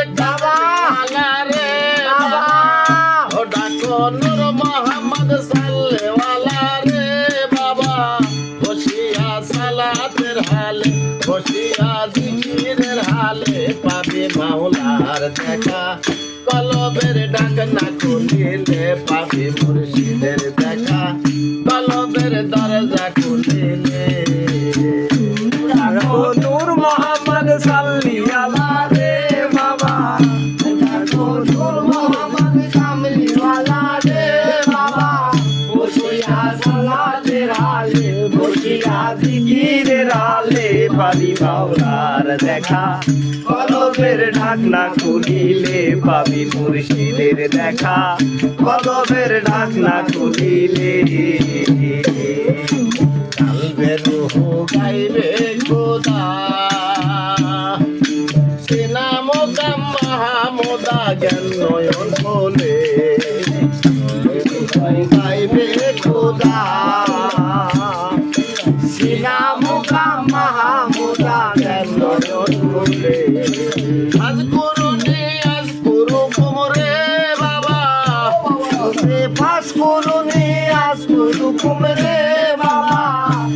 কামলিওয়ালা রে বাবা ও ডাকো নূর মোহাম্মদ সাল্লেওয়ালা রে বাবা বসিয়া সালাতের হালে বসিয়া জিকিরের হালে পাবি মাওলার দেখা কলবের ডাক না খুলিলে পাবি মুর্শিদের দেখা কলবের দরজা খুলিলে নূর মোহাম্মদ সাল্লিয়ালা রে বাবা নূর মোহাম্মদ কামলিওয়ালা রে বাবা বসিয়া সালাতের হালে বসিয়া জিকিরের হালে পাবি মাওলার দেখা কলবের ঢাকনা খুলিলে পাবি মুর্শিদের দেখা কলবের ঢাকনা খুলিলে কালবে রুহু গাইবে খোদা সিনা মোকাম মাহমুদা জ্ঞান নয়ন বলে গাইবে খোদা সিনা মোকাম মাহমুদা জ্ঞান নয়ন বলে আজ গুরু কুমরে বাবা ফাঁস করুনি আজ গুরু কুমরে বাবা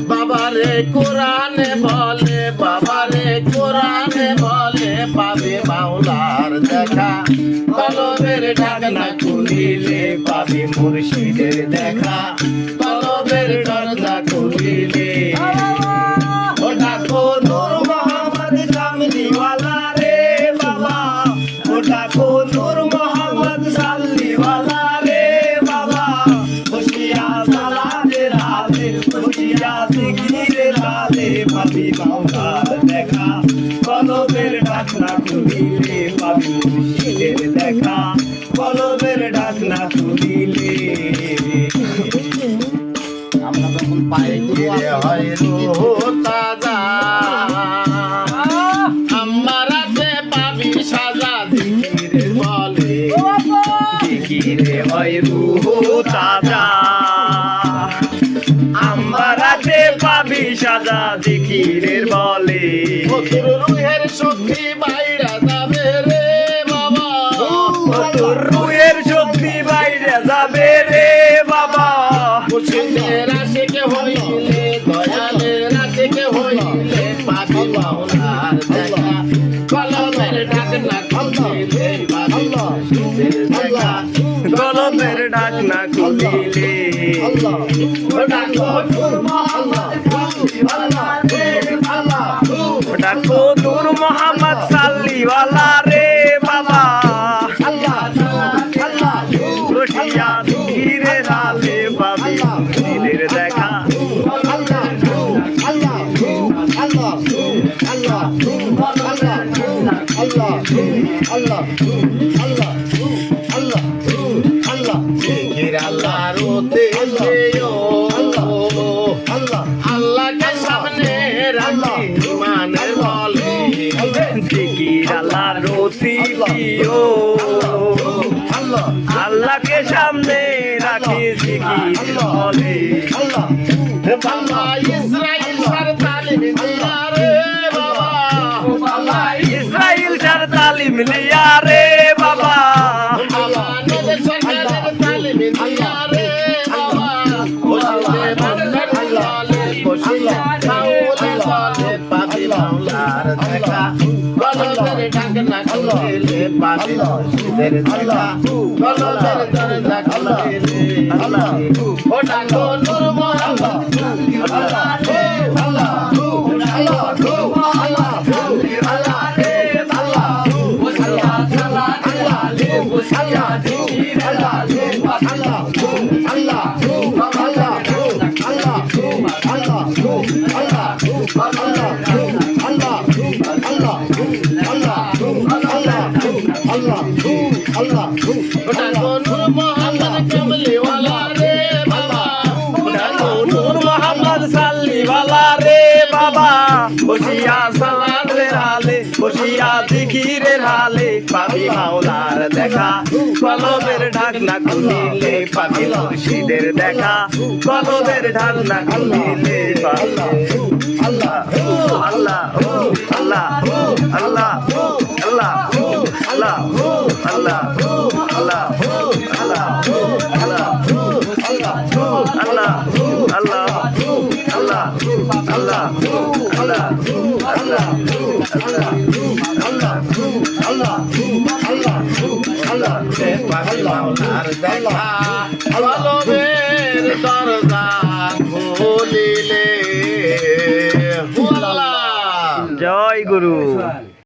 বাবারে কোরআনে বলে বাবারে কোরআনে বলে পাবে মাওলার দেখা কলবের ঢাকনা খুলিলে পাবে মুর্শিদের দেখা কলবের দরজা খুলিলে ও ডাকো নূর মোহাম্মদ কামলিওয়ালা রে বাবা ও ডাকো নূর মোহাম্মদ সাল্লিওয়ালা রে বাবা বসিয়া সালাতের হালে বসিয়া জিকিরের হালে পাবি মাওলার দেখা কলবের ঢাকনা খুলিলে পাবি মুর্শিদের দেখা কলবের ঢাকনা খুলিলে আমরা যখন পায়ে ঘিরে হয় রুহ তাজা আমারাতে পাবি সাজা জিকিরে বলে জিকিরে হয় রূহ তাজা আমারাতে পাবি সাজা জিকিরের বলে তোর রুহের শক্তি বাইরা যাবে রে বাবা তোর রুহের শক্তি বাইরে যাবে রে বাবা মুর্শিদের আশিকে হইলে দয়ালের আশিকে হইলে পাবি মাওলার দেখা কলমের ঢাকনা খুলিলে পাবি মুর্শিদের দেখা কলমের ঢাকনা খুলিলে ডাকো নূর মোহাম্মদ সাল্লিওয়ালা রে বাবা বসিয়া জিকিরের হালে পাবি মুর্শিদের দেখা আল্লাহকে সামনে রাখি ইমানের বলে জিকির আল্লাহ রতি প্রিয় আল্লাহকে সামনে রাখি জিকির বলে বাবা ইসরাইল সার তালিম দিয়া রে বাবা ইসরাইল সার তালিম লিয়া রে বাবা আমাদের সরকারের তালিম দিয়া রে বাবা বসিলে বন্ধের তলে বসিলে সাউলে তলে পাবি মাওলার দেখা কলবের ঢাকনা খুলিলে পাবি মুর্শিদের দেখা কলবের দরজা খুলিলে ও ডাকো নূর মোহাম্মদ আল্লাহ আল্লাহ বসিয়া সালাতের হালে বসিয়া জিকিরের হালে পাবি মাওলার দেখা কলবের ঢাকনা খুলিলে পাবি মুর্শিদের দেখা কলবের ঢাকনা খুলিলে আল্লাহ আল্লাহ আল্লাহ আল্লাহ আল্লাহ আল্লাহ আল্লাহ আল্লাহ আল্লাহ আল্লাহ আল্লাহ আল্লাহ আল্লাহ আল্লাহ আল্লাহ আল্লাহ পাগলার দেখা কলবের দরজা খুলিলে আল্লাহ জয় গুরু